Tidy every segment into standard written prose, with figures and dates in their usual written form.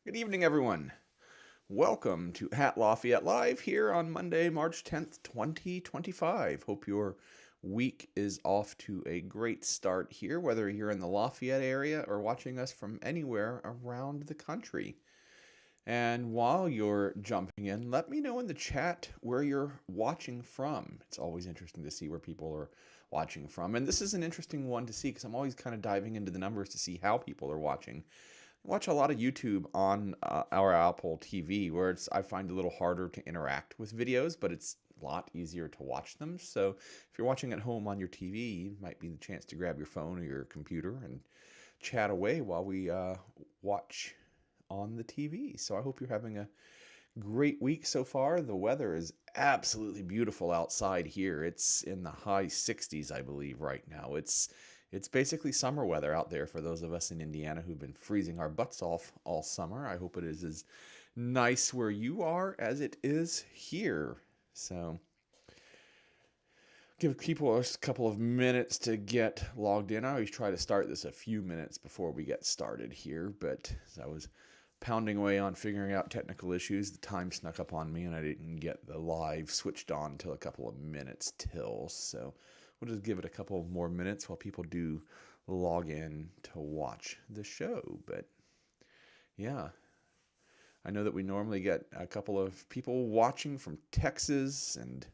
Good evening, everyone. Welcome to At Lafayette Live here on Monday, March 10th, 2025. Hope your week is off to a great start here, whether you're in the Lafayette area or watching us from anywhere around the country. And while you're jumping in, let me know in the chat where you're watching from. It's always interesting to see where people are watching from. And this is an interesting one to see because I'm always kind of diving into the numbers to see how people are watching. I watch a lot of YouTube on our Apple TV, where I find it a little harder to interact with videos, but it's a lot easier to watch them. So if you're watching at home on your TV, it might be the chance to grab your phone or your computer and chat away while we watch on the TV. So I hope you're having a great week so far. The weather is absolutely beautiful outside here. It's in the high 60s, I believe, right now. It's basically summer weather out there for those of us in Indiana who've been freezing our butts off all summer. I hope it is as nice where you are as it is here. So give people a couple of minutes to get logged in. I always try to start this a few minutes before we get started here, but as I was pounding away on figuring out technical issues, the time snuck up on me and I didn't get the live switched on until a couple of minutes till. So we'll just give it a couple more minutes while people do log in to watch the show. But yeah, I know that we normally get a couple of people watching from Texas, and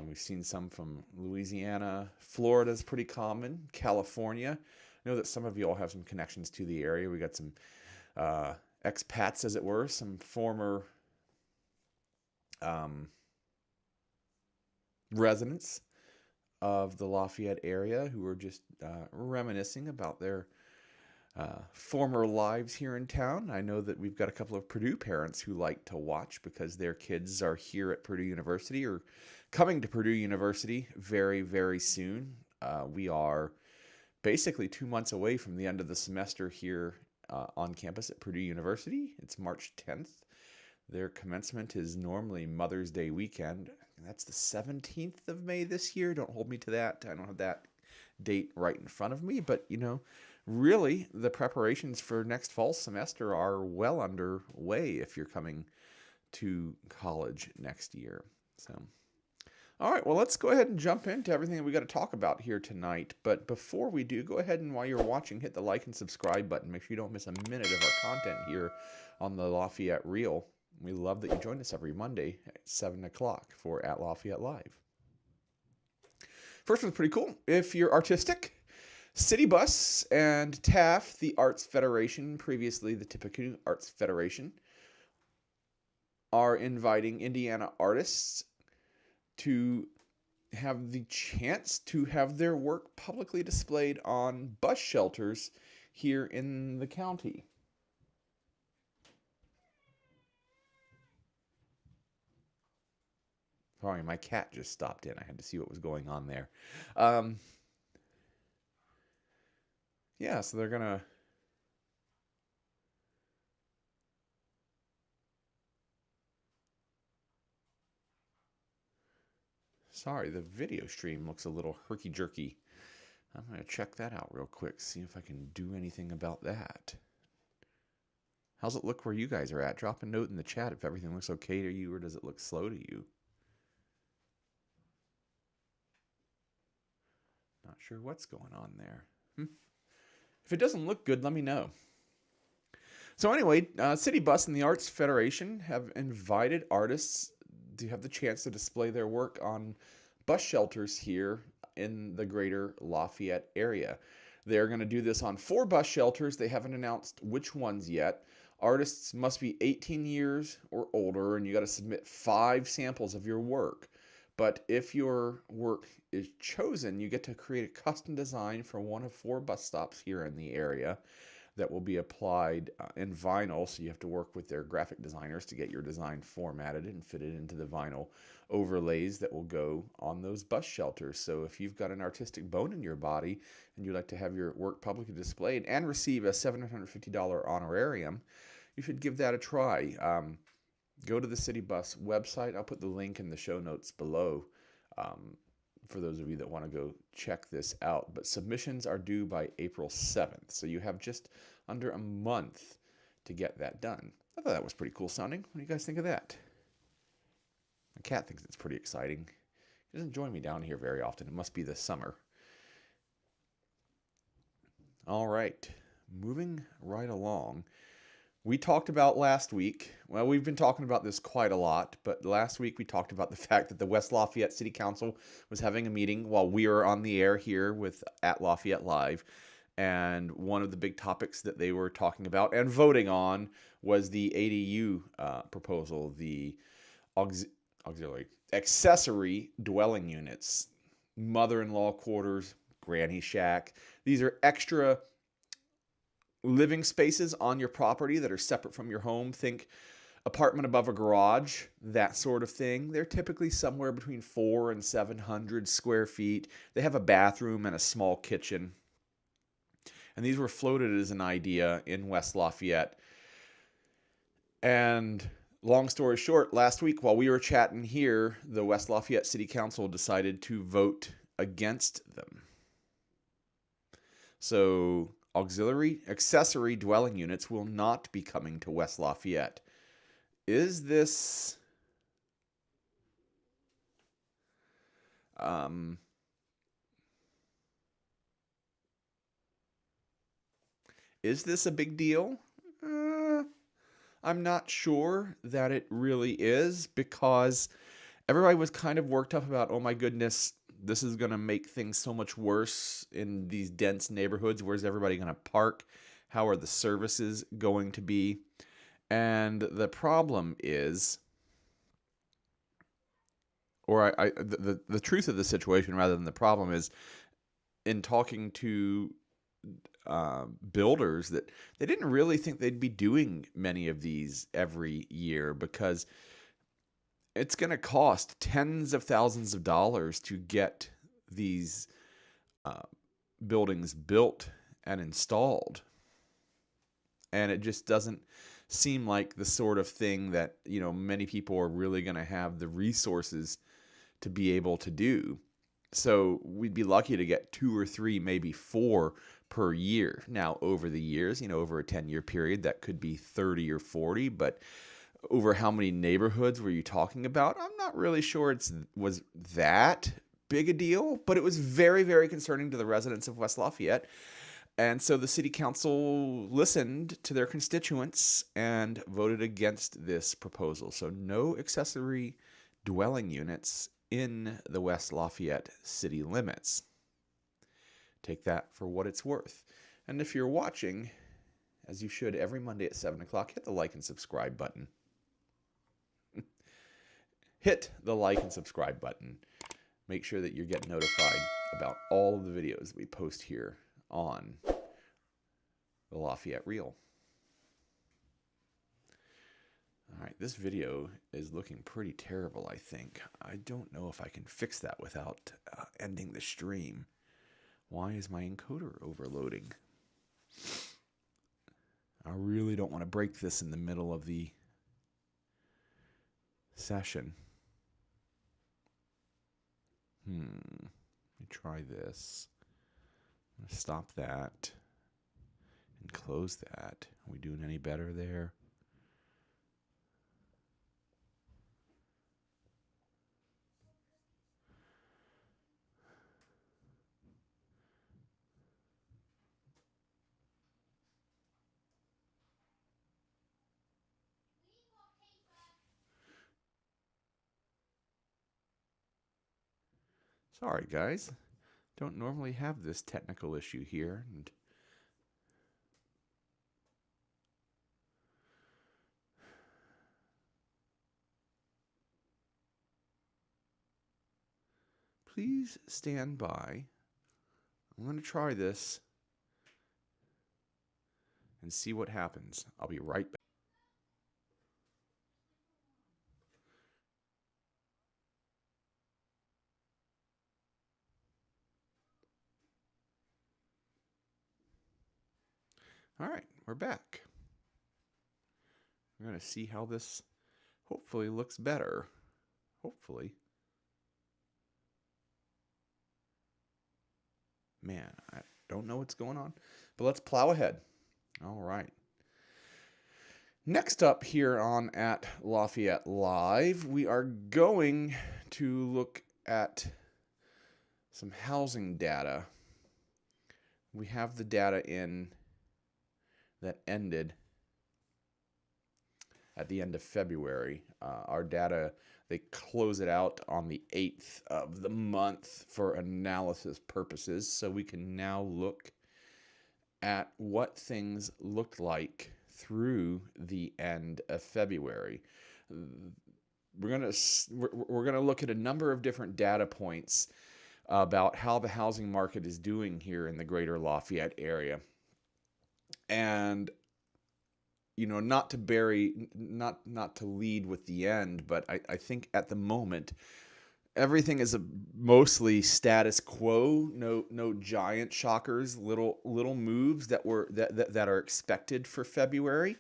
we've seen some from Louisiana. Florida is pretty common. California. I know that some of you all have some connections to the area. We got some expats, as it were, some former residents of the Lafayette area who were just reminiscing about their former lives here in town. I know that we've got a couple of Purdue parents who like to watch because their kids are here at Purdue University or coming to Purdue University very, very soon. We are basically 2 months away from the end of the semester here on campus at Purdue University. It's March 10th. Their commencement is normally Mother's Day weekend. That's the 17th of May this year. Don't hold me to that. I don't have that date right in front of me. But, really, the preparations for next fall semester are well underway if you're coming to college next year. So, all right, well, let's go ahead and jump into everything that we got to talk about here tonight. But before we do, go ahead and while you're watching, hit the like and subscribe button. Make sure you don't miss a minute of our content here on the Lafayette Reel. We love that you join us every Monday at 7 o'clock for At Lafayette Live. First one's pretty cool. If you're artistic, City Bus and TAF, the Arts Federation, previously the Tippecanoe Arts Federation, are inviting Indiana artists to have the chance to have their work publicly displayed on bus shelters here in the county. Sorry, my cat just stopped in. I had to see what was going on there. Yeah, so they're going to... Sorry, the video stream looks a little herky-jerky. I'm going to check that out real quick, see if I can do anything about that. How's it look where you guys are at? Drop a note in the chat if everything looks okay to you, or does it look slow to you? Not sure what's going on there. If it doesn't look good, let me know. So anyway, City Bus and the Arts Federation have invited artists to have the chance to display their work on bus shelters here in the Greater Lafayette area. They're going to do this on 4 bus shelters. They haven't announced which ones yet. Artists must be 18 years or older, and you got to submit 5 samples of your work. But if your work is chosen, you get to create a custom design for one of 4 bus stops here in the area that will be applied in vinyl. So you have to work with their graphic designers to get your design formatted and fitted into the vinyl overlays that will go on those bus shelters. So if you've got an artistic bone in your body and you'd like to have your work publicly displayed and receive a $750 honorarium, you should give that a try. Go to the City Bus website. I'll put the link in the show notes below for those of you that want to go check this out. But submissions are due by April 7th. So you have just under a month to get that done. I thought that was pretty cool sounding. What do you guys think of that? My cat thinks it's pretty exciting. He doesn't join me down here very often. It must be the summer. All right, moving right along. We talked about last week, well, we've been talking about this quite a lot, but last week we talked about the fact that the West Lafayette City Council was having a meeting while we were on the air here with At Lafayette Live. And one of the big topics that they were talking about and voting on was the ADU proposal, the auxiliary accessory dwelling units, mother-in-law quarters, granny shack. These are extra living spaces on your property that are separate from your home. Think apartment above a garage, that sort of thing. They're typically somewhere between 400 and 700 square feet. They have a bathroom and a small kitchen. And these were floated as an idea in West Lafayette. And long story short, last week while we were chatting here, the West Lafayette City Council decided to vote against them. So accessory dwelling units will not be coming to West Lafayette. Is this a big deal? I'm not sure that it really is, because everybody was kind of worked up about, oh my goodness, this is going to make things so much worse in these dense neighborhoods. Where's everybody going to park? How are the services going to be? And the problem is, or the truth of the situation rather than the problem is, in talking to builders, that they didn't really think they'd be doing many of these every year, because it's going to cost tens of thousands of dollars to get these buildings built and installed. And it just doesn't seem like the sort of thing that, many people are really going to have the resources to be able to do. So we'd be lucky to get 2 or 3, maybe 4 per year. Now, over the years, over a 10-year period, that could be 30 or 40, but over how many neighborhoods were you talking about? I'm not really sure it was that big a deal, but it was very, very concerning to the residents of West Lafayette. And so the city council listened to their constituents and voted against this proposal. So no accessory dwelling units in the West Lafayette city limits. Take that for what it's worth. And if you're watching, as you should every Monday at 7 o'clock, hit the like and subscribe button. Hit the like and subscribe button. Make sure that you get notified about all of the videos we post here on the Lafayette Reel. All right, this video is looking pretty terrible, I think. I don't know if I can fix that without ending the stream. Why is my encoder overloading? I really don't want to break this in the middle of the session. Let me try this. I'm going to stop that and close that. Are we doing any better there? Sorry, guys. Don't normally have this technical issue here. And please stand by. I'm going to try this and see what happens. I'll be right back. All right, we're back. We're going to see how this hopefully looks better. Hopefully. Man, I don't know what's going on, but let's plow ahead. All right. Next up here on At Lafayette Live, we are going to look at some housing data. We have the data in that ended at the end of February. Our data, they close it out on the 8th of the month for analysis purposes, so we can now look at what things looked like through the end of February. We're gonna look at a number of different data points about how the housing market is doing here in the Greater Lafayette area, and not to lead with the end, but I think at the moment everything is mostly status quo. No giant shockers, little moves that are expected for February.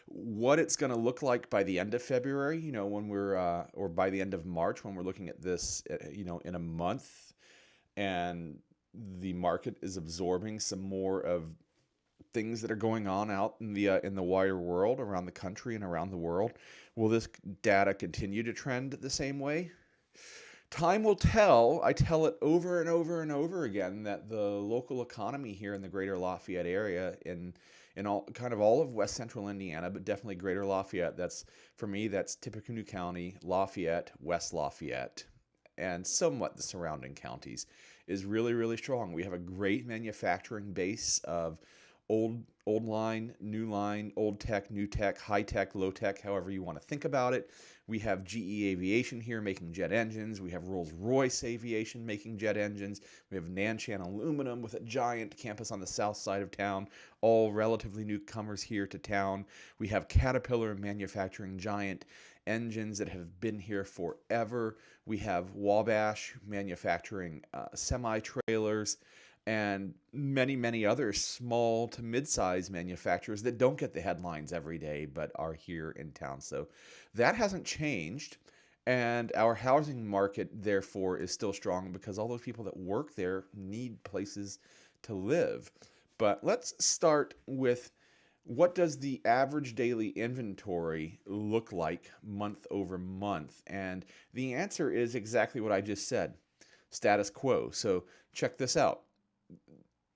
What it's going to look like by the end of February, when we're or by the end of March, when we're looking at this, in a month, and the market is absorbing some more of things that are going on out in the wider world, around the country and around the world. Will this data continue to trend the same way? Time will tell. I tell it over and over and over again that the local economy here in the Greater Lafayette area, in all of West Central Indiana, but definitely Greater Lafayette. For me, that's Tippecanoe County, Lafayette, West Lafayette, and somewhat the surrounding counties, is really, really strong. We have a great manufacturing base of old line, new line, old tech, new tech, high tech, low tech, however you want to think about it. We have GE Aviation here making jet engines. We have Rolls-Royce Aviation making jet engines. We have Nanshan Aluminum with a giant campus on the south side of town, all relatively newcomers here to town. We have Caterpillar manufacturing giant engines that have been here forever. We have Wabash manufacturing semi-trailers, and many, many other small to mid-size manufacturers that don't get the headlines every day but are here in town. So that hasn't changed, and our housing market, therefore, is still strong because all those people that work there need places to live. But let's start with, what does the average daily inventory look like month over month? And the answer is exactly what I just said, status quo. So check this out.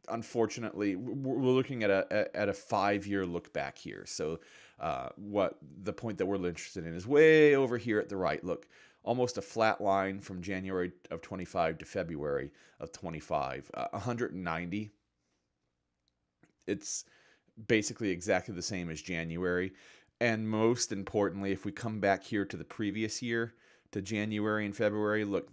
Unfortunately, we're looking at a 5-year look back here. So what the point that we're interested in is way over here at the right. Look, almost a flat line from January of 25 to February of 25, 190. It's basically exactly the same as January. And most importantly, if we come back here to the previous year, to January and February, look,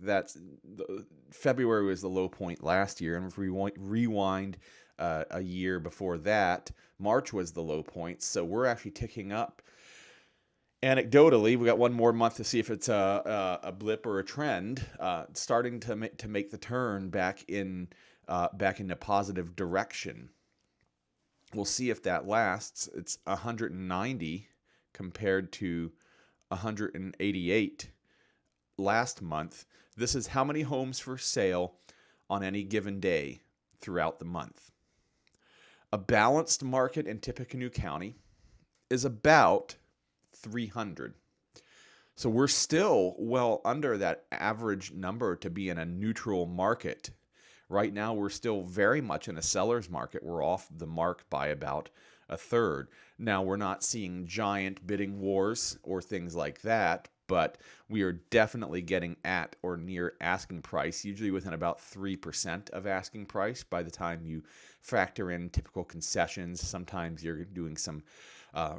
February was the low point last year, and if we rewind a year before that, March was the low point. So we're actually ticking up. Anecdotally, we got one more month to see if it's a blip or a trend, starting to make the turn back in a positive direction. We'll see if that lasts. It's 190 compared to 188 last month. This is how many homes for sale on any given day throughout the month. A balanced market in Tippecanoe County is about 300. So we're still well under that average number to be in a neutral market. Right now, we're still very much in a seller's market. We're off the mark by about a third. Now, we're not seeing giant bidding wars or things like that, but we are definitely getting at or near asking price, usually within about 3% of asking price by the time you factor in typical concessions. Sometimes you're doing some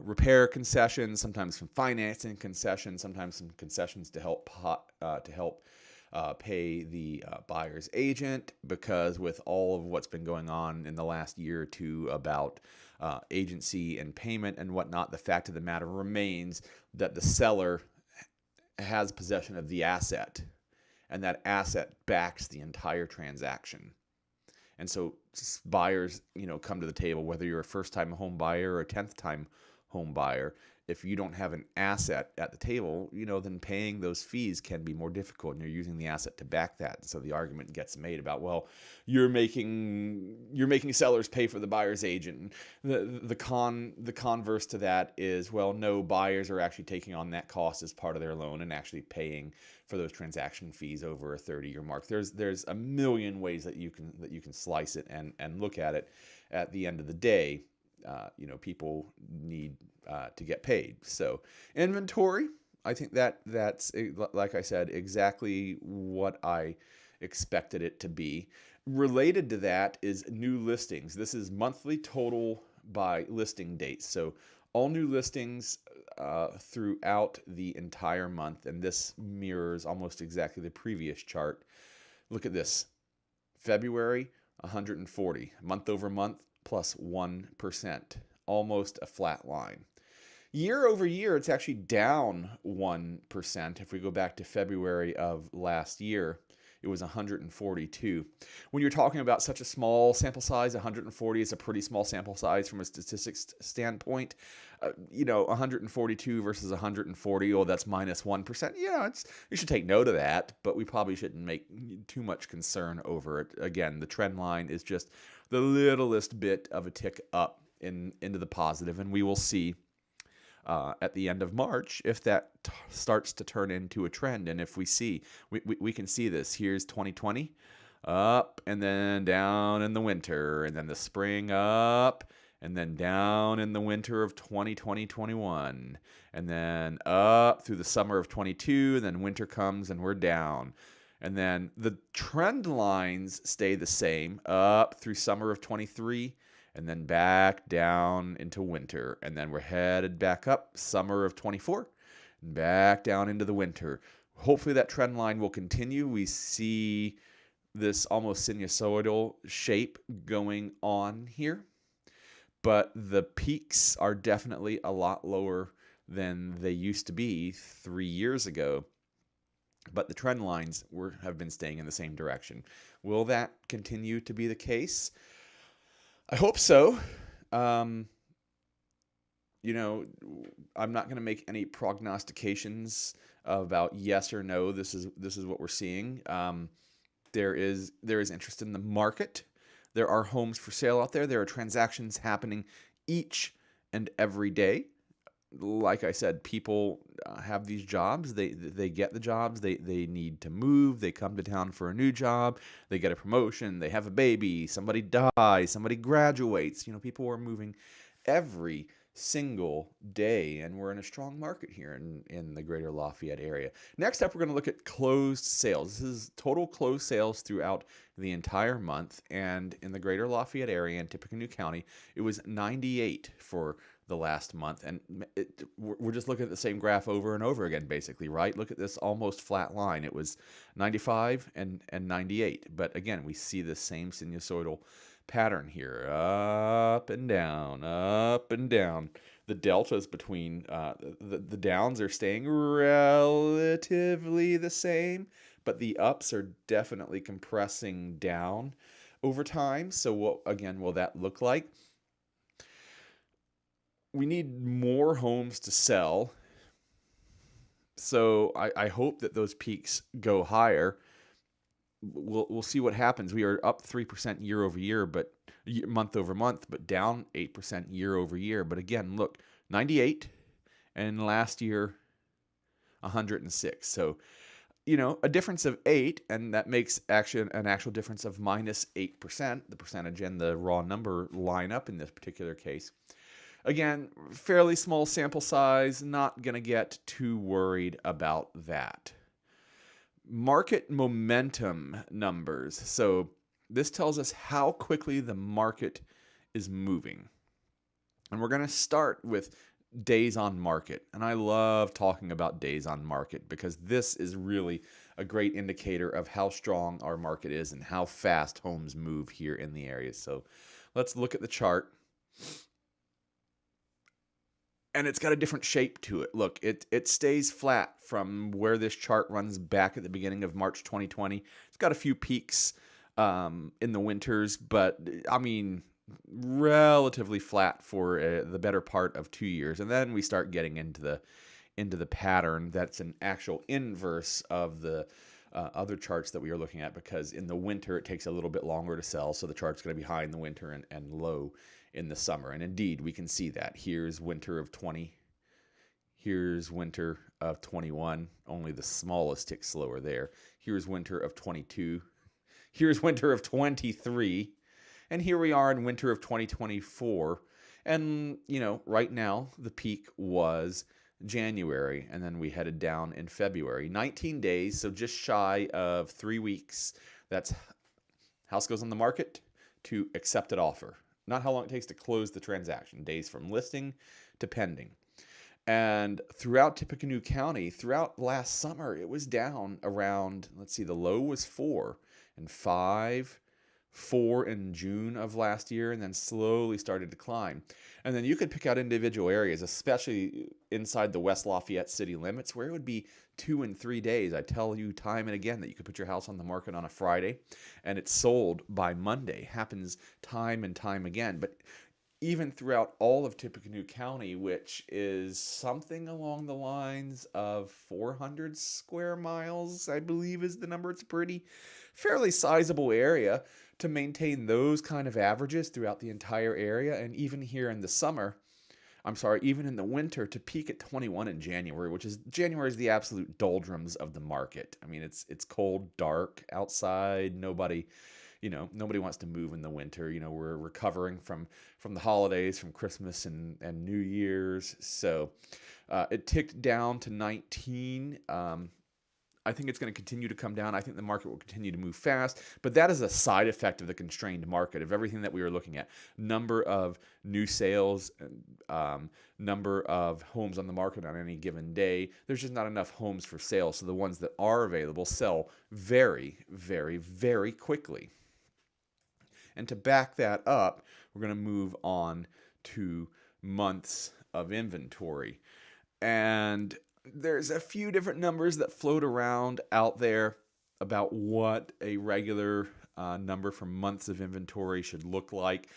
repair concessions, sometimes some financing concessions, sometimes some concessions to help pay the buyer's agent, because with all of what's been going on in the last year or two about agency and payment and whatnot, the fact of the matter remains that the seller has possession of the asset, and that asset backs the entire transaction. And so buyers, come to the table, whether you're a first-time home buyer or a 10th-time home buyer, if you don't have an asset at the table, then paying those fees can be more difficult, and you're using the asset to back that. And so the argument gets made about, well, you're making sellers pay for the buyer's agent. The converse to that is, well, no, buyers are actually taking on that cost as part of their loan and actually paying for those transaction fees over a 30-year mark. There's a million ways that you can slice it and look at it. At the end of the day, people need to get paid. So inventory, I think that's, like I said, exactly what I expected it to be. Related to that is new listings. This is monthly total by listing date. So all new listings throughout the entire month, and this mirrors almost exactly the previous chart. Look at this. February, 140, month over month, plus 1%, almost a flat line. Year over year, it's actually down 1%. If we go back to February of last year, it was 142. When you're talking about such a small sample size, 140 is a pretty small sample size from a statistics standpoint. 142 versus 140, oh, that's minus 1%. You should take note of that, but we probably shouldn't make too much concern over it. Again, the trend line is just the littlest bit of a tick up into the positive, and we will see at the end of March if that starts to turn into a trend. And if we see, we can see this. Here's 2020, up and then down in the winter, and then the spring up, and then down in the winter of 2020-21, and then up through the summer of 22, and then winter comes and we're down. And then the trend lines stay the same up through summer of 23, and then back down into winter. And then we're headed back up summer of 24, and back down into the winter. Hopefully that trend line will continue. We see this almost sinusoidal shape going on here, but the peaks are definitely a lot lower than they used to be 3 years ago. But the trend lines have been staying in the same direction. Will that continue to be the case? I hope so. I'm not going to make any prognostications about yes or no. This is what we're seeing. There is interest in the market. There are homes for sale out there. There are transactions happening each and every day. Like I said, people have these jobs. They get the jobs. They need to move. They come to town for a new job. They get a promotion. They have a baby. Somebody dies. Somebody graduates. People are moving every single day, and we're in a strong market here in the Greater Lafayette area. Next up, we're going to look at closed sales. This is total closed sales throughout the entire month, and in the Greater Lafayette area in Tippecanoe County, it was 98 for the last month, and we're just looking at the same graph over and over again, basically, right? Look at this almost flat line. It was 95 and 98, but again, we see the same sinusoidal pattern here, up and down, up and down. The deltas between the downs are staying relatively the same, but the ups are definitely compressing down over time. So what, again, will that look like? We need more homes to sell. So I hope that those peaks go higher. We'll see what happens. We are up 3% year over year, but month over month, but down 8% year over year. But again, look, 98, and last year 106. So, a difference of 8, and that makes actually an actual difference of minus 8%. The percentage and the raw number line up in this particular case. Again, fairly small sample size, not going to get too worried about that. Market momentum numbers. So this tells us how quickly the market is moving. And we're going to start with days on market. And I love talking about days on market because this is really a great indicator of how strong our market is and how fast homes move here in the area. So let's look at the chart. And it's got a different shape to it. Look, it stays flat from where this chart runs back at the beginning of March 2020. It's got a few peaks in the winters, but I mean, relatively flat for the better part of 2 years, and then we start getting into the pattern that's an actual inverse of the other charts that we are looking at, because in the winter it takes a little bit longer to sell, so the chart's going to be high in the winter and low in the summer. And indeed, we can see that. Here's winter of 20. Here's winter of 21, only the smallest tick slower there. Here's winter of 22. Here's winter of 23. And here we are in winter of 2024. And, right now, the peak was January, and then we headed down in February. 19 days, so just shy of 3 weeks. That's house goes on the market to accepted offer. Not how long it takes to close the transaction. Days from listing to pending. And throughout Tippecanoe County, throughout last summer, it was down around, the low was 4 and 5, 4 in June of last year, and then slowly started to climb. And then you could pick out individual areas, especially inside the West Lafayette city limits, where it would be 2 and 3 days. I tell you time and again that you could put your house on the market on a Friday and it's sold by Monday. Happens time and time again. But even throughout all of Tippecanoe County, which is something along the lines of 400 square miles, I believe is the number. It's a fairly sizable area to maintain those kind of averages throughout the entire area. And even here in the even in the winter, to peak at 21 in January, January is the absolute doldrums of the market. I mean, it's cold, dark outside. Nobody wants to move in the winter. We're recovering from the holidays, from Christmas and New Year's. So it ticked down to 19. I think it's going to continue to come down. I think the market will continue to move fast, but that is a side effect of the constrained market, of everything that we are looking at. Number of new sales, number of homes on the market on any given day. There's just not enough homes for sale, so the ones that are available sell very, very, very quickly. And to back that up, we're going to move on to months of inventory. And there's a few different numbers that float around out there about what a regular number for months of inventory should look like.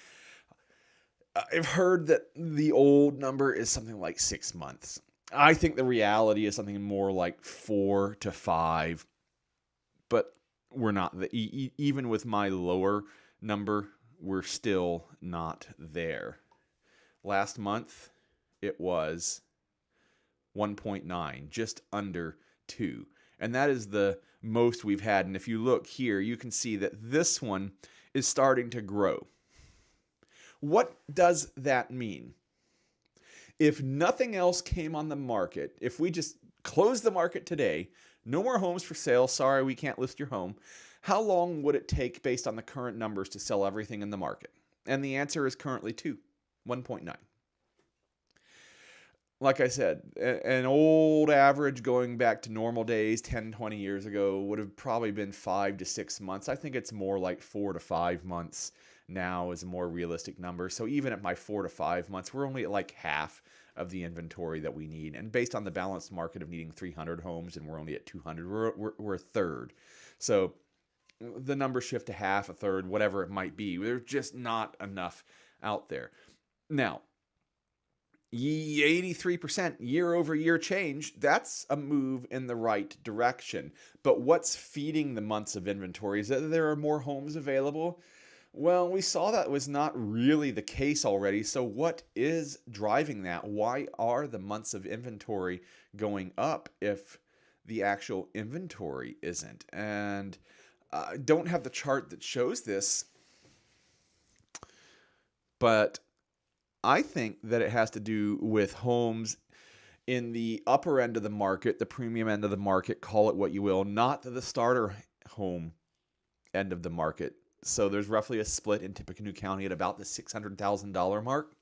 I've heard that the old number is something like 6 months. I think the reality is something more like 4 to 5. But we're not. Even with my lower number, we're still not there. Last month, it was 1.9, just under 2. And that is the most we've had. And if you look here, you can see that this one is starting to grow. What does that mean? If nothing else came on the market, if we just closed the market today, no more homes for sale, sorry, we can't list your home, how long would it take based on the current numbers to sell everything in the market? And the answer is currently 1.9. Like I said, an old average going back to normal days 10, 20 years ago would have probably been 5 to 6 months. I think it's more like 4 to 5 months now is a more realistic number. So even at my 4 to 5 months, we're only at like half of the inventory that we need. And based on the balanced market of needing 300 homes and we're only at 200, we're a third. So the numbers shift to half, a third, whatever it might be. There's just not enough out there. Now, 83% year over year change, that's a move in the right direction. But what's feeding the months of inventory? Is that there are more homes available? Well, we saw that was not really the case already. So what is driving that? Why are the months of inventory going up if the actual inventory isn't? And I don't have the chart that shows this, but I think that it has to do with homes in the upper end of the market, the premium end of the market, call it what you will, not the starter home end of the market. So there's roughly a split in Tippecanoe County at about the $600,000 mark.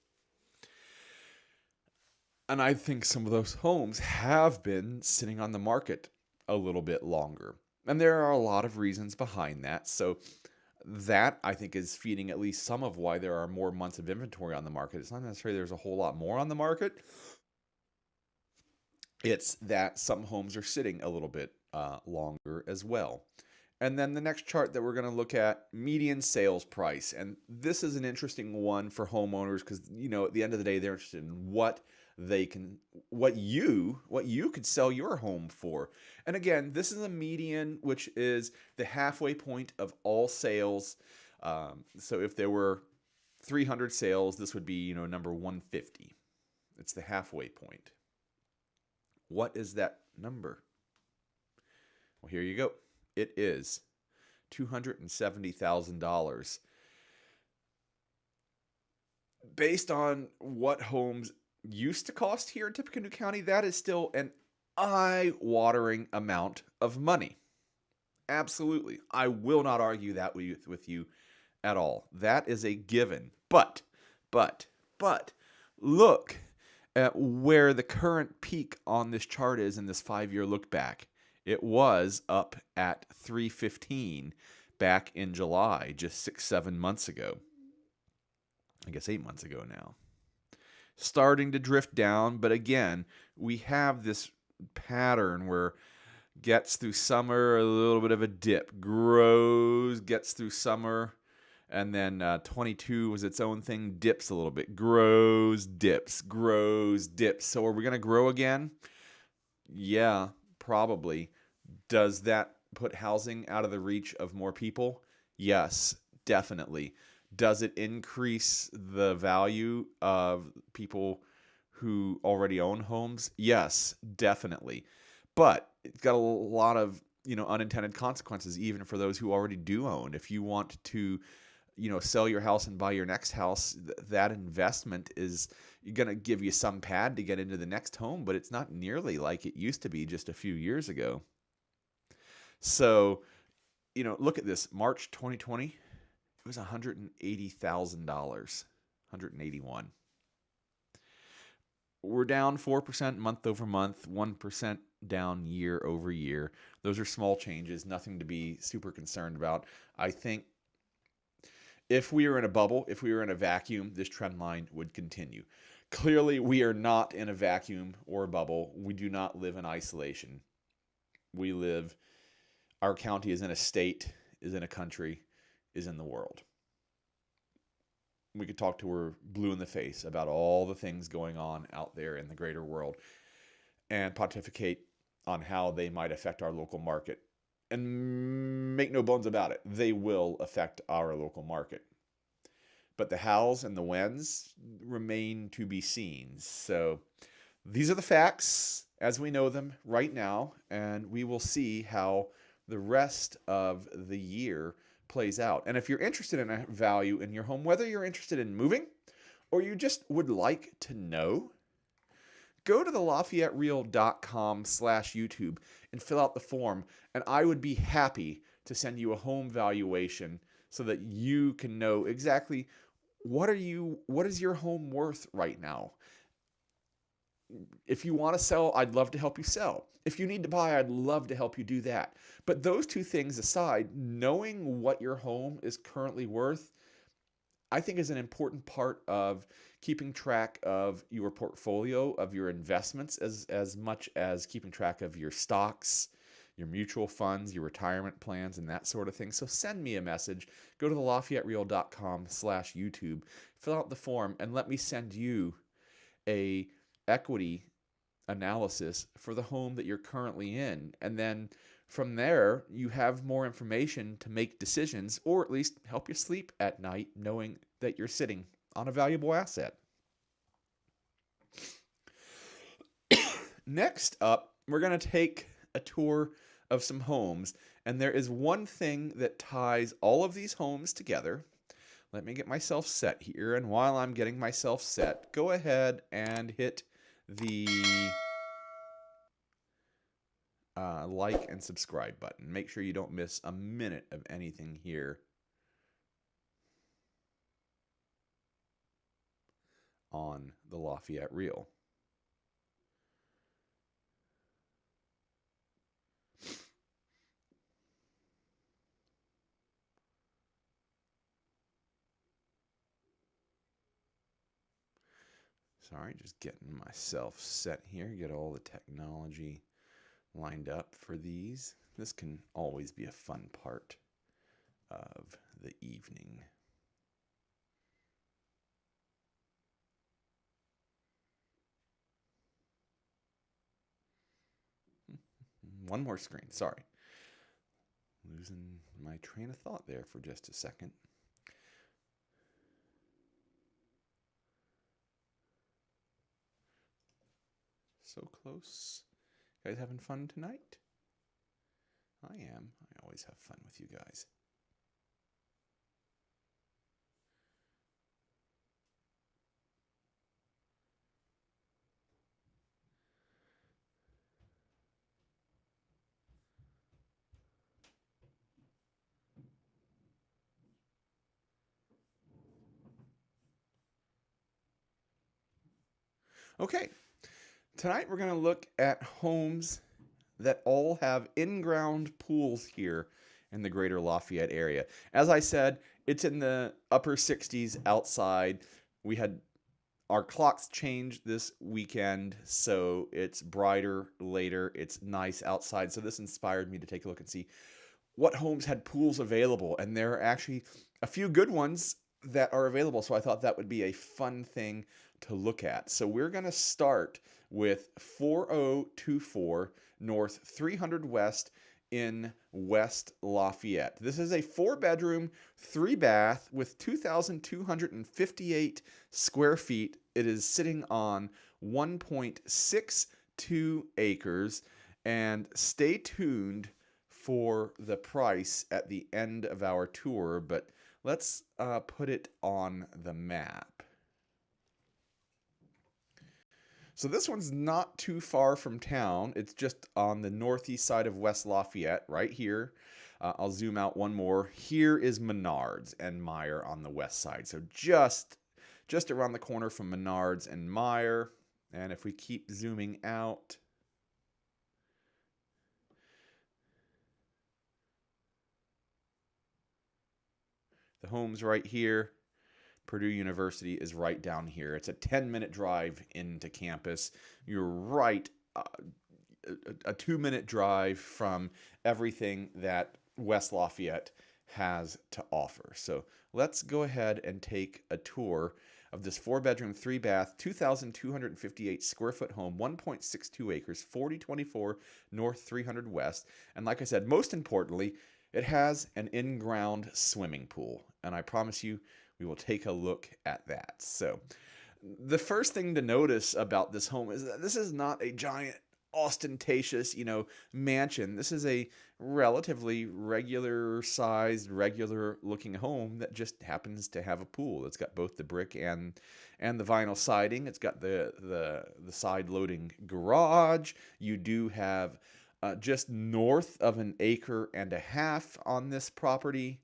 And I think some of those homes have been sitting on the market a little bit longer. And there are a lot of reasons behind that. So that, I think, is feeding at least some of why there are more months of inventory on the market. It's not necessarily there's a whole lot more on the market. It's that some homes are sitting a little bit longer as well. And then the next chart that we're going to look at, median sales price. And this is an interesting one for homeowners because, at the end of the day, they're interested in what you could sell your home for. And again, this is a median, which is the halfway point of all sales. So if there were 300 sales, this would be, number 150. It's the halfway point. What is that number? Well, here you go. It is $270,000. Based on what homes used to cost here in Tippecanoe County, that is still an eye-watering amount of money. Absolutely. I will not argue that with you at all. That is a given. But, look at where the current peak on this chart is in this 5-year look back. It was up at 315 back in July, just 6-7 months ago. I guess 8 months ago now. Starting to drift down, but again, we have this pattern where gets through summer, a little bit of a dip, grows, gets through summer, and then 22 was its own thing, dips a little bit, grows, dips. So are we going to grow again? Yeah, probably. Does that put housing out of the reach of more people? Yes, definitely. Does it increase the value of people who already own homes? Yes, definitely. But it's got a lot of, unintended consequences even for those who already do own. If you want to, sell your house and buy your next house, that investment is going to give you some pad to get into the next home, but it's not nearly like it used to be just a few years ago. So, look at this. March 2020, it was $180,000, 181. We're down 4% month over month, 1% down year over year. Those are small changes, nothing to be super concerned about. I think if we were in a bubble, if we were in a vacuum, this trend line would continue. Clearly, we are not in a vacuum or a bubble. We do not live in isolation. Our county is in a state, is in a country, is in the world. We could talk to her blue in the face about all the things going on out there in the greater world and pontificate on how they might affect our local market. And make no bones about it, they will affect our local market. But the hows and the whens remain to be seen. So these are the facts as we know them right now, and we will see how the rest of the year plays out. And if you're interested in a value in your home, whether you're interested in moving or you just would like to know, go to the LafayetteReal.com/YouTube and fill out the form, and I would be happy to send you a home valuation so that you can know exactly what is your home worth right now. If you want to sell, I'd love to help you sell. If you need to buy, I'd love to help you do that. But those two things aside, knowing what your home is currently worth, I think is an important part of keeping track of your portfolio, of your investments, as much as keeping track of your stocks, your mutual funds, your retirement plans, and that sort of thing. So send me a message. Go to the LafayetteReal.com/YouTube, fill out the form, and let me send you a equity analysis for the home that you're currently in. And then from there, you have more information to make decisions, or at least help you sleep at night knowing that you're sitting on a valuable asset. Next up, we're going to take a tour of some homes, and there is one thing that ties all of these homes together. Let me get myself set here, and while I'm getting myself set, go ahead and hit the like and subscribe button. Make sure you don't miss a minute of anything here on the Lafayette Reel. Sorry, just getting myself set here, get all the technology lined up for these. This can always be a fun part of the evening. One more screen, sorry. Losing my train of thought there for just a second. So close. You guys having fun tonight? I am. I always have fun with you guys. Okay, tonight we're going to look at homes that all have in-ground pools here in the Greater Lafayette area. As I said, it's in the upper 60s outside. We had our clocks changed this weekend, so it's brighter later. It's nice outside. So this inspired me to take a look and see what homes had pools available. And there are actually a few good ones that are available. So I thought that would be a fun thing to look at. So we're going to start with 4024 North 300 West in West Lafayette. This is a 4-bedroom, 3-bath with 2,258 square feet. It is sitting on 1.62 acres. And stay tuned for the price at the end of our tour, but let's put it on the map. So this one's not too far from town. It's just on the northeast side of West Lafayette, right here. I'll zoom out one more. Here is Menards and Meyer on the west side. So just around the corner from Menards and Meyer. And if we keep zooming out, the home's right here. Purdue University is right down here. It's a 10-minute drive into campus. You're right, a 2-minute drive from everything that West Lafayette has to offer. So let's go ahead and take a tour of this 4-bedroom, 3-bath, 2,258 square foot home, 1.62 acres, 4024 North 300 West. And like I said, most importantly, it has an in-ground swimming pool. And I promise you, we will take a look at that. So the first thing to notice about this home is that this is not a giant, ostentatious, mansion. This is a relatively regular sized, regular looking home that just happens to have a pool. It's got both the brick and the vinyl siding. It's got the side loading garage. You do have just north of 1.5 acres on this property.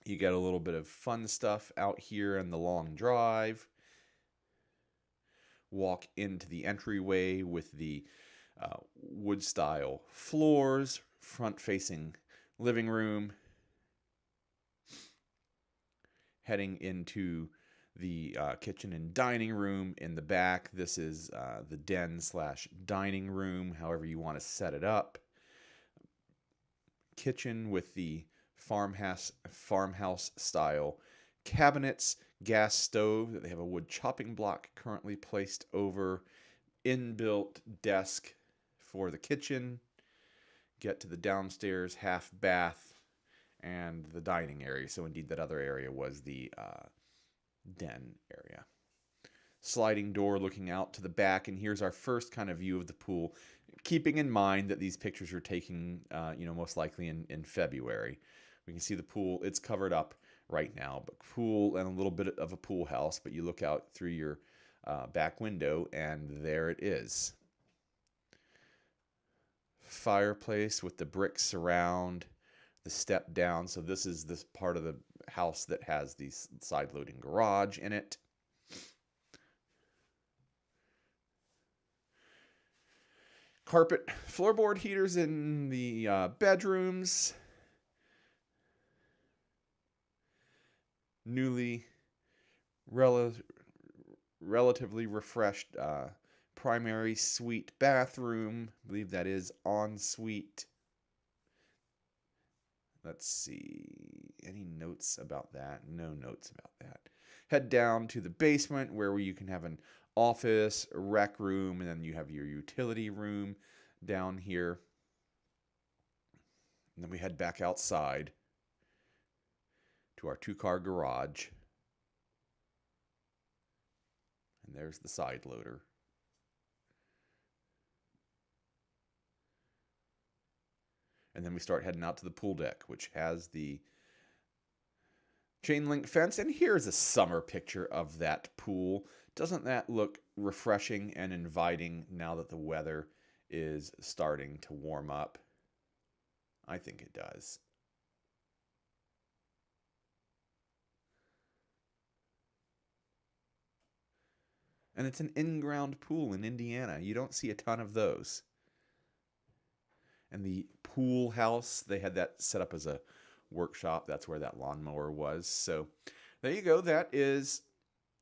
You get a little bit of fun stuff out here in the long drive. Walk into the entryway with the wood style floors, front facing living room. Heading into the kitchen and dining room in the back. This is the den / dining room, however you want to set it up. Kitchen with the farmhouse style cabinets, gas stove that they have a wood chopping block currently placed over, inbuilt desk for the kitchen. Get to the downstairs half bath and the dining area. So indeed that other area was the den area. Sliding door looking out to the back, and here's our first kind of view of the pool, keeping in mind that these pictures are taken most likely in February. We can see the pool. It's covered up right now, but pool and a little bit of a pool house. But you look out through your back window, and there it is. Fireplace with the brick surround, the step down. So this is this part of the house that has the side-loading garage in it. Carpet floorboard heaters in the bedrooms. Newly relatively refreshed primary suite bathroom. I believe that is ensuite. Let's see. Any notes about that? No notes about that. Head down to the basement where you can have an office, a rec room, and then you have your utility room down here. And then we head back outside to our 2-car garage. And there's the side loader. And then we start heading out to the pool deck, which has the chain link fence. And here's a summer picture of that pool. Doesn't that look refreshing and inviting now that the weather is starting to warm up? I think it does. And it's an in-ground pool in Indiana. You don't see a ton of those. And the pool house, they had that set up as a workshop. That's where that lawnmower was. So there you go. That is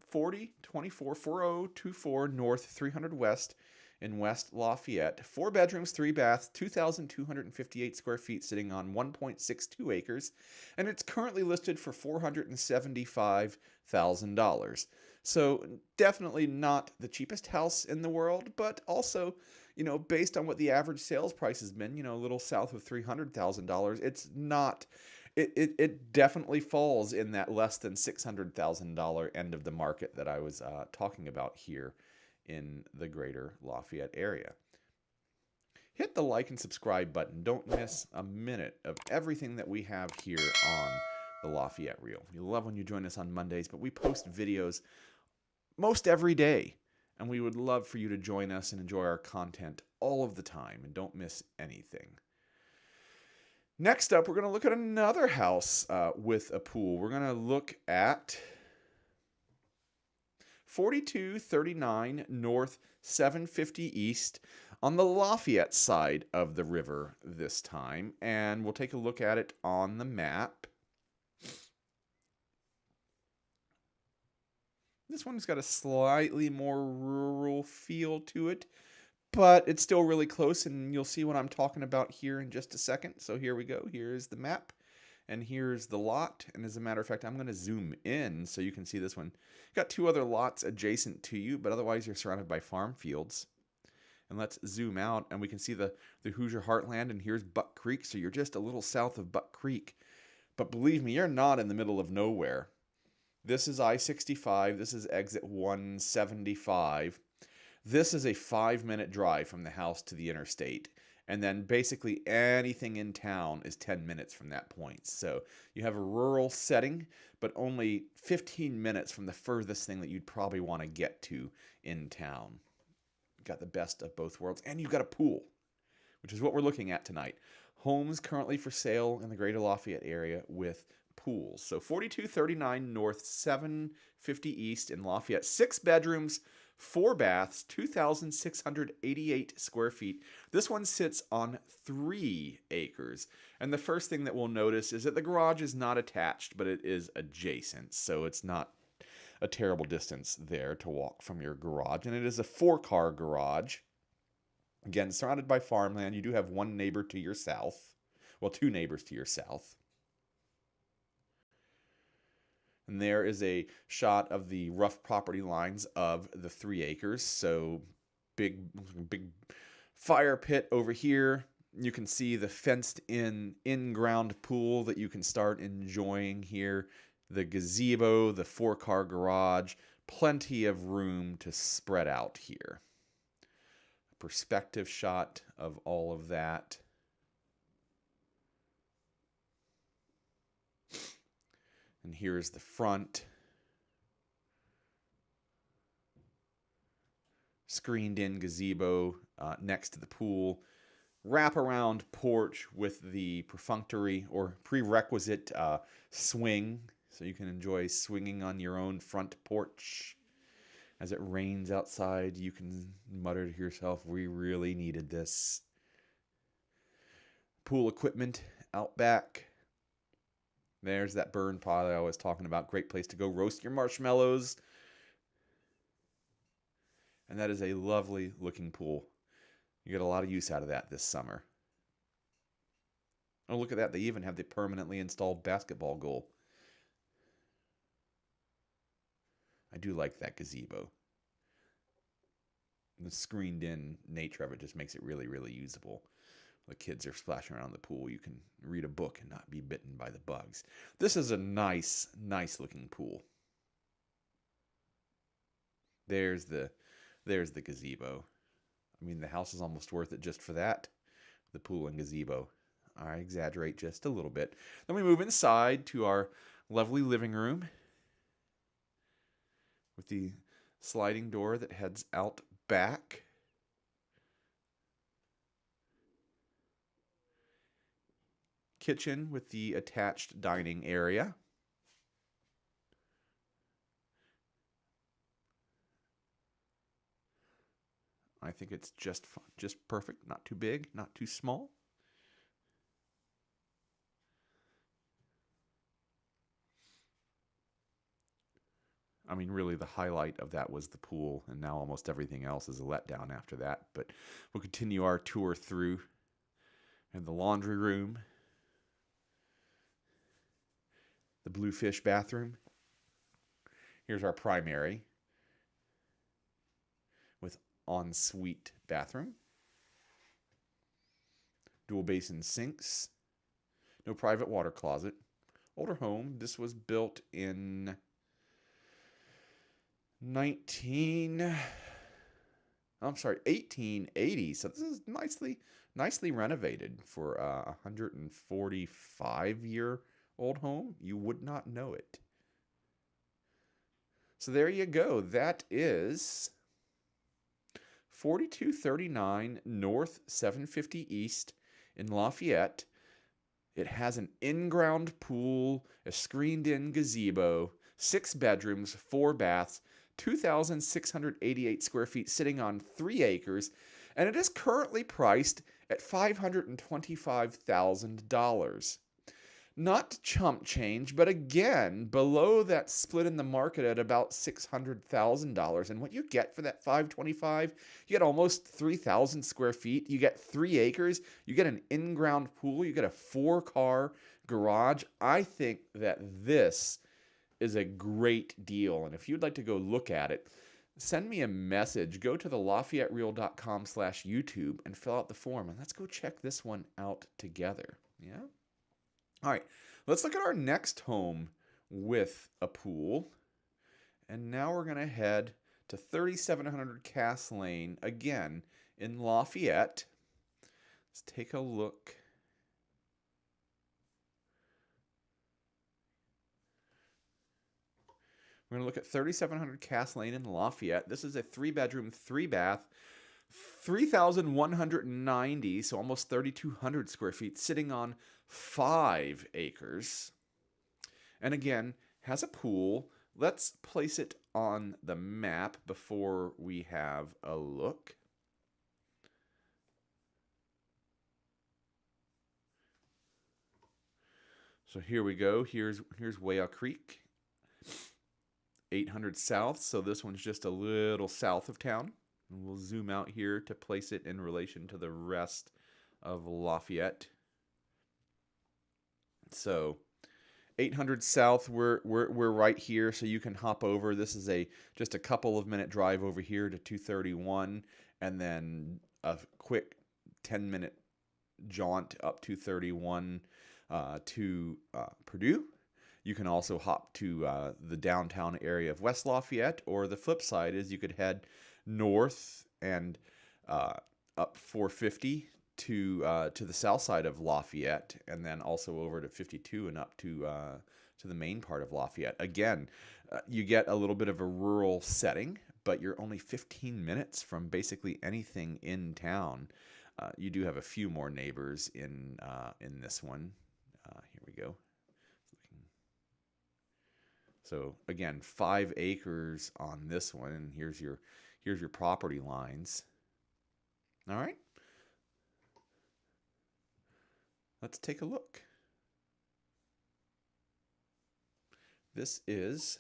4024 North 300 West in West Lafayette. 4 bedrooms, 3 baths, 2,258 square feet, sitting on 1.62 acres. And it's currently listed for $475,000. So definitely not the cheapest house in the world, but also, you know, based on what the average sales price has been, you know, a little south of $300,000, it's not, it definitely falls in that less than $600,000 end of the market that I was talking about here in the Greater Lafayette area. Hit the like and subscribe button. Don't miss a minute of everything that we have here on the Lafayette Reel. We love when you join us on Mondays, but we post videos most every day, and we would love for you to join us and enjoy our content all of the time, and don't miss anything. Next up, we're going to look at another house with a pool. We're going to look at 4239 North 750 East on the Lafayette side of the river this time, and we'll take a look at it on the map. This one's got a slightly more rural feel to it, but it's still really close, and you'll see what I'm talking about here in just a second. So here we go. Here's the map, and here's the lot. And as a matter of fact, I'm going to zoom in so you can see this one. Got 2 other lots adjacent to you, but otherwise you're surrounded by farm fields. And let's zoom out, and we can see the Hoosier Heartland, and here's Buck Creek. So you're just a little south of Buck Creek. But believe me, you're not in the middle of nowhere. This is I-65. This is exit 175. This is a 5-minute drive from the house to the interstate. And then basically anything in town is 10 minutes from that point. So you have a rural setting, but only 15 minutes from the furthest thing that you'd probably want to get to in town. You've got the best of both worlds. And you've got a pool, which is what we're looking at tonight. Homes currently for sale in the Greater Lafayette area with pools. So 4239 North 750 East in Lafayette. 6 bedrooms, 4 baths, 2,688 square feet. This one sits on 3 acres. And the first thing that we'll notice is that the garage is not attached, but it is adjacent. So it's not a terrible distance there to walk from your garage. And it is a 4-car garage. Again, surrounded by farmland. You do have 1 neighbor to your south. Well, 2 neighbors to your south. And there is a shot of the rough property lines of the 3 acres. So big fire pit over here. You can see the fenced in-ground pool that you can start enjoying here. The gazebo, the 4-car garage, plenty of room to spread out here. A perspective shot of all of that. And here's the front. Screened in gazebo next to the pool. Wraparound porch with the perfunctory or prerequisite swing. So you can enjoy swinging on your own front porch. As it rains outside, you can mutter to yourself, we really needed this. Pool equipment out back. There's that burn pile I was talking about. Great place to go roast your marshmallows. And that is a lovely looking pool. You get a lot of use out of that this summer. Oh, look at that. They even have the permanently installed basketball goal. I do like that gazebo. The screened in nature of it just makes it really, really usable. The kids are splashing around the pool. You can read a book and not be bitten by the bugs. This is a nice, nice looking pool. There's the gazebo. I mean, the house is almost worth it just for that. The pool and gazebo. I exaggerate just a little bit. Then we move inside to our lovely living room with the sliding door that heads out back. Kitchen with the attached dining area. I think it's just perfect, not too big, not too small. I mean, really, the highlight of that was the pool, and now almost everything else is a letdown after that. But we'll continue our tour through. And the laundry room, the Bluefish bathroom. Here's our primary with ensuite bathroom. Dual basin sinks. No private water closet. Older home. This was built in 1880. So this is nicely renovated for a 145-year-old home. You would not know it. So there you go. That is 4239 North 750 East in Lafayette. It has an in-ground pool, a screened-in gazebo, 6 bedrooms, 4 baths, 2,688 square feet sitting on 3 acres, and it is currently priced at $525,000. Not chump change, but again, below that split in the market at about $600,000. And what you get for that $525,000, you get almost 3,000 square feet. You get 3 acres. You get an in-ground pool. You get a 4-car garage. I think that this is a great deal. And if you'd like to go look at it, send me a message. Go to the LafayetteReal.com/YouTube and fill out the form. And let's go check this one out together. Yeah? All right, let's look at our next home with a pool. And now we're going to head to 3700 Cass Lane, again, in Lafayette. Let's take a look. We're going to look at 3700 Cass Lane in Lafayette. This is a 3-bedroom, 3-bath, 3,190, so almost 3,200 square feet, sitting on 5 acres. And again, has a pool. Let's place it on the map before we have a look. So here we go. Here's Whale Creek. 800 south, so this one's just a little south of town. And we'll zoom out here to place it in relation to the rest of Lafayette. So 800 south, we're right here, so you can hop over. This is just a couple of minute drive over here to 231, and then a quick 10-minute jaunt up 231 to Purdue. You can also hop to the downtown area of West Lafayette, or the flip side is you could head north and up 450 to the south side of Lafayette, and then also over to 52 and up to the main part of Lafayette. Again, you get a little bit of a rural setting, but you're only 15 minutes from basically anything in town. You do have a few more neighbors in this one. Here we go. So again, 5 acres on this one, and here's your property lines. All right. Let's take a look. This is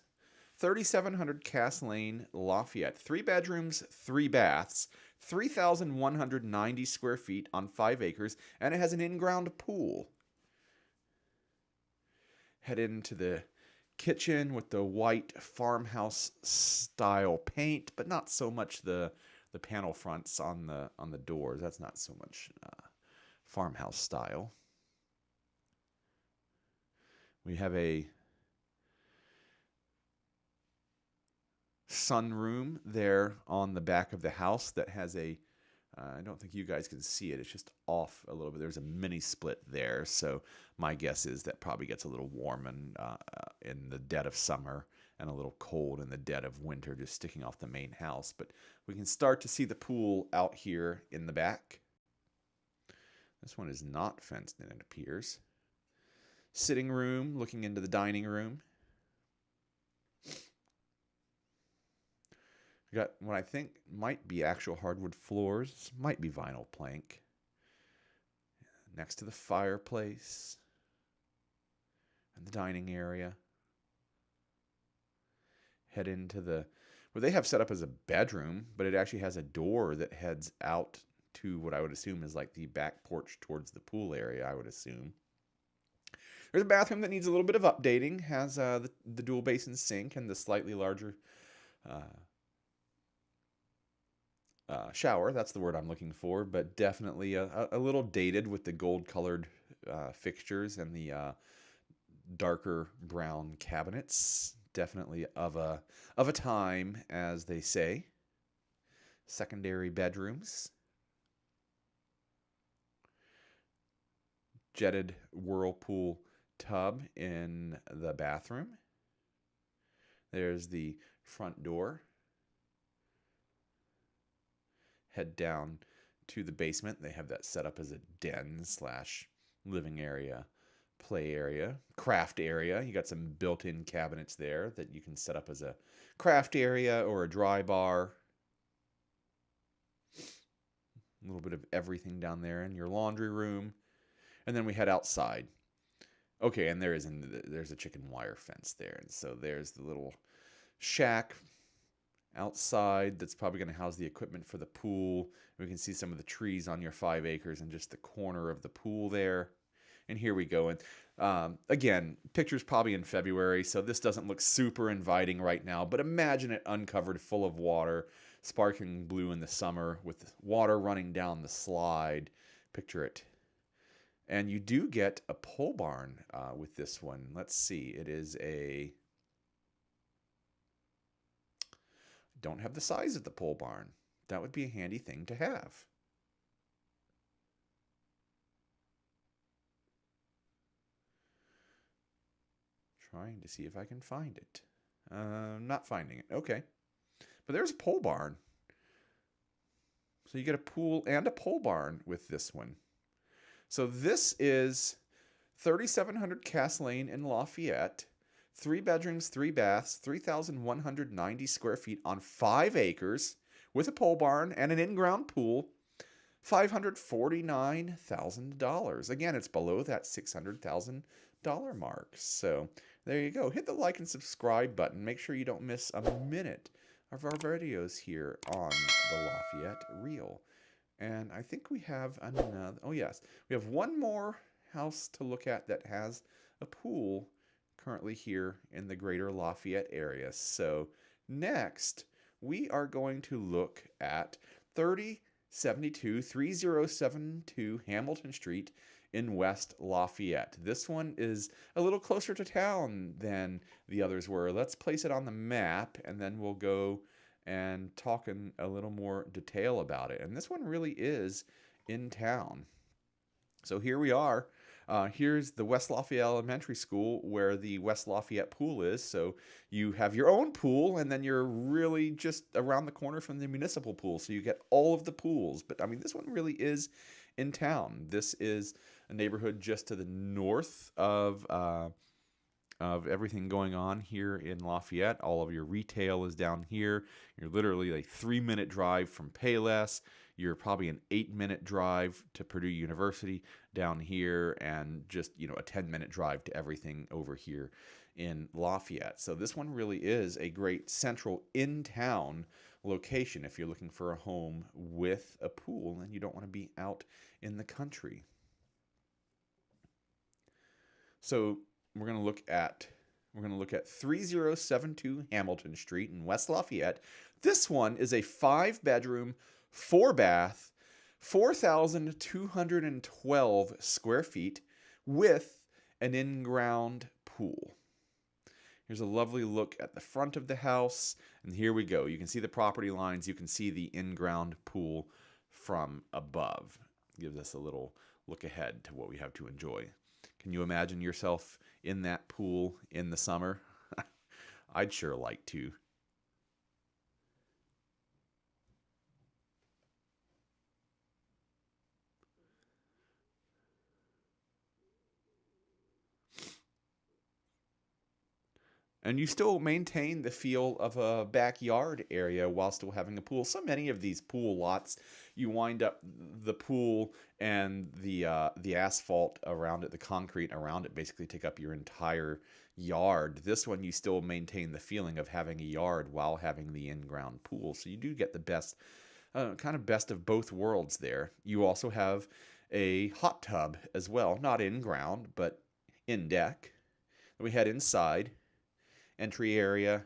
3700 Cass Lane, Lafayette. 3 bedrooms, 3 baths, 3,190 square feet on 5 acres, and it has an in-ground pool. Head into the kitchen with the white farmhouse style paint, but not so much the panel fronts on the doors. That's not so much farmhouse style. We have a sunroom there on the back of the house that has a I don't think you guys can see it. It's just off a little bit. There's a mini split there, so my guess is that probably gets a little warm in the dead of summer and a little cold in the dead of winter, just sticking off the main house. But we can start to see the pool out here in the back. This one is not fenced in, it appears. Sitting room looking into the dining room. We got what I think might be actual hardwood floors, might be vinyl plank. Next to the fireplace and the dining area. Head into what they have set up as a bedroom, but it actually has a door that heads out to what I would assume is like the back porch towards the pool area, I would assume. There's a bathroom that needs a little bit of updating. Has the dual basin sink and the slightly larger shower. That's the word I'm looking for, but definitely a little dated with the gold-colored fixtures and the darker brown cabinets. Definitely of a time, as they say. Secondary bedrooms. Jetted whirlpool tub in the bathroom. There's the front door. Head down to the basement. They have that set up as a den / living area, play area, craft area. You got some built-in cabinets there that you can set up as a craft area or a dry bar. A little bit of everything down there in your laundry room. And then we head outside. Okay, and there's a chicken wire fence there. And so there's the little shack outside that's probably going to house the equipment for the pool. We can see some of the trees on your 5 acres and just the corner of the pool there. And here we go. And again, picture's probably in February, so this doesn't look super inviting right now. But imagine it uncovered, full of water, sparkling blue in the summer with water running down the slide. Picture it. And you do get a pole barn with this one. Let's see. It is don't have the size of the pole barn. That would be a handy thing to have. Trying to see if I can find it. Not finding it. Okay. But there's a pole barn. So you get a pool and a pole barn with this one. So this is 3700 Cass Lane in Lafayette. 3 bedrooms, 3 baths, 3,190 square feet on 5 acres with a pole barn and an in-ground pool. $549,000. Again, it's below that $600,000 mark. So there you go. Hit the like and subscribe button. Make sure you don't miss a minute of our videos here on the Lafayette Reel. And I think we have another. Oh, yes. We have one more house to look at that has a pool currently here in the Greater Lafayette area. So next, we are going to look at 3072 Hamilton Street in West Lafayette. This one is a little closer to town than the others were. Let's place it on the map, and then we'll go and talk in a little more detail about it. And this one really is in town. So here we are. Here's the West Lafayette Elementary School where the West Lafayette pool is. So you have your own pool, and then you're really just around the corner from the municipal pool. So you get all of the pools. But I mean, this one really is in town. This is a neighborhood just to the north of everything going on here in Lafayette. All of your retail is down here. You're literally a 3-minute drive from Payless. You're probably an 8-minute drive to Purdue University down here, and just, a 10-minute drive to everything over here in Lafayette. So this one really is a great central in-town location if you're looking for a home with a pool and you don't want to be out in the country. So we're going to look at 3072 Hamilton Street in West Lafayette. This one is a 5-bedroom, 4-bath, 4,212 square feet with an in-ground pool. Here's a lovely look at the front of the house, and here we go. You can see the property lines. You can see the in-ground pool from above. Gives us a little look ahead to what we have to enjoy. Can you imagine yourself in that pool in the summer? I'd sure like to. And you still maintain the feel of a backyard area while still having a pool. So many of these pool lots, you wind up the pool and the asphalt around it, the concrete around it, basically take up your entire yard. This one, you still maintain the feeling of having a yard while having the in-ground pool. So you do get the best, kind of best of both worlds there. You also have a hot tub as well, not in-ground, but in deck. We head inside. Entry area.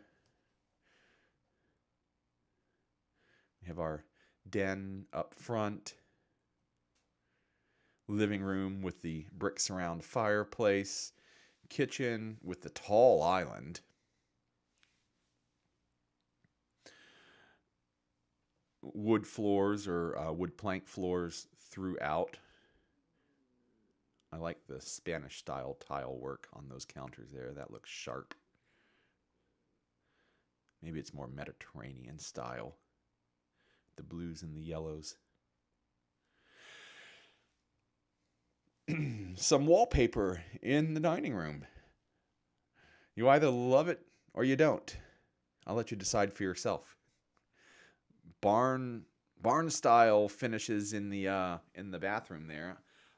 We have our den up front. Living room with the brick surround fireplace. Kitchen with the tall island. Wood floors or wood plank floors throughout. I like the Spanish style tile work on those counters there. That looks sharp. Maybe it's more Mediterranean style. The blues and the yellows. Some wallpaper in the dining room. You either love it or you don't. I'll let you decide for yourself. Barn style finishes in the bathroom there.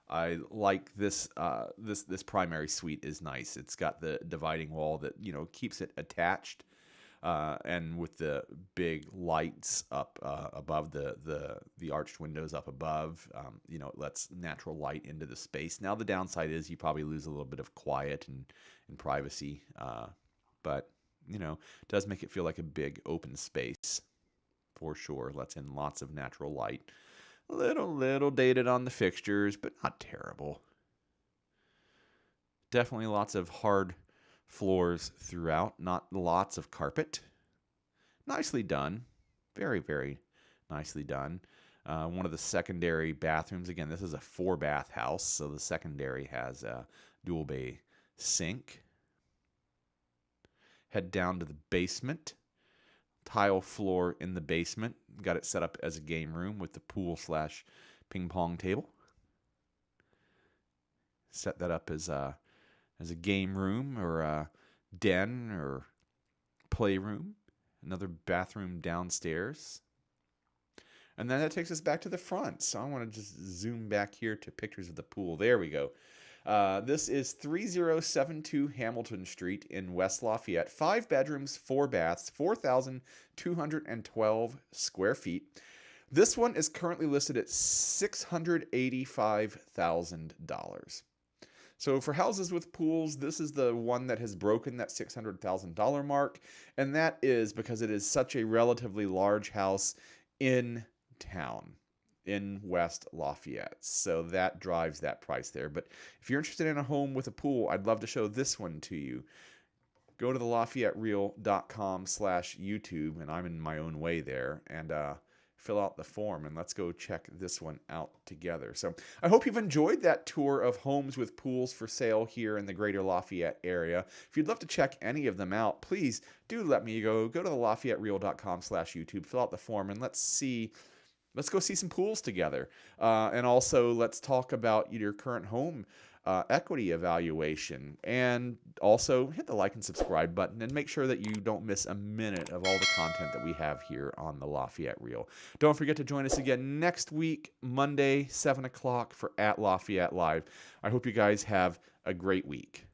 I like this. This primary suite is nice. It's got the dividing wall that keeps it attached. And with the big lights up above the arched windows up above, it lets natural light into the space. Now the downside is you probably lose a little bit of quiet and privacy, but it does make it feel like a big open space for sure. Lets in lots of natural light. A little dated on the fixtures, but not terrible. Definitely lots of hard floors throughout, not lots of carpet. Nicely done. Very, very nicely done. One of the secondary bathrooms, again, this is a 4-bath house, so the secondary has a dual bay sink. Head down to the basement. Tile floor in the basement. Got it set up as a game room with the pool / ping pong table. Set that up as a game room or a den or playroom. Another bathroom downstairs. And then that takes us back to the front. So I want to just zoom back here to pictures of the pool. There we go. This is 3072 Hamilton Street in West Lafayette. 5 bedrooms, 4 baths, 4,212 square feet. This one is currently listed at $685,000. So for houses with pools, this is the one that has broken that $600,000 mark, and that is because it is such a relatively large house in town in West Lafayette. So that drives that price there. But if you're interested in a home with a pool, I'd love to show this one to you. Go to the LafayetteReal.com/YouTube, and I'm in my own way there, and fill out the form, and let's go check this one out together. So I hope you've enjoyed that tour of homes with pools for sale here in the Greater Lafayette area. If you'd love to check any of them out, please do let me go to the LafayetteReal.com/YouTube, fill out the form, and let's go see some pools together. And also let's talk about your current home equity evaluation, and also hit the like and subscribe button and make sure that you don't miss a minute of all the content that we have here on the Lafayette Reel. Don't forget to join us again next week, Monday, 7 o'clock for At Lafayette Live. I hope you guys have a great week.